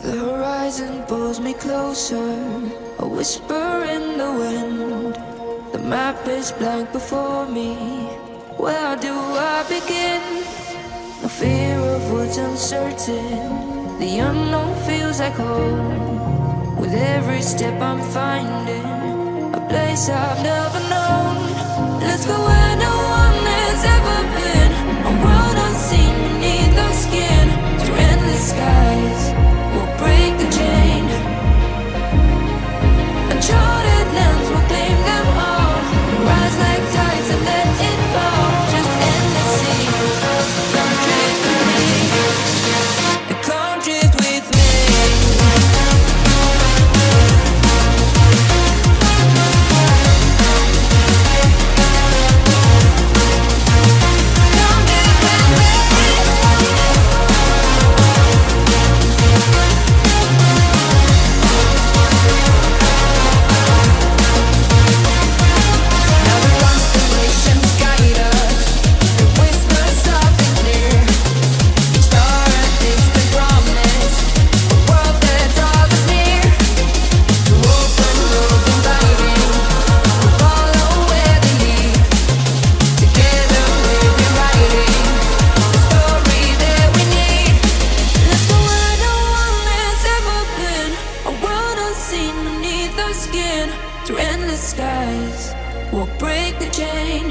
The horizon pulls me closer, a whisper in the wind. The map is blank before me. Where do I begin? No fear of what's uncertain. The unknown feels like home. With every step I'm finding a place I've never known. Let's go where no one has ever been. A world unseen beneath our skin. Through endless skies, we'll break the chain. Uncharted lands will claim them all. Rise like tides and let it fall. Just endless sea. Come drift with me. Come drift with me. Through endless skies, we'll break the chain.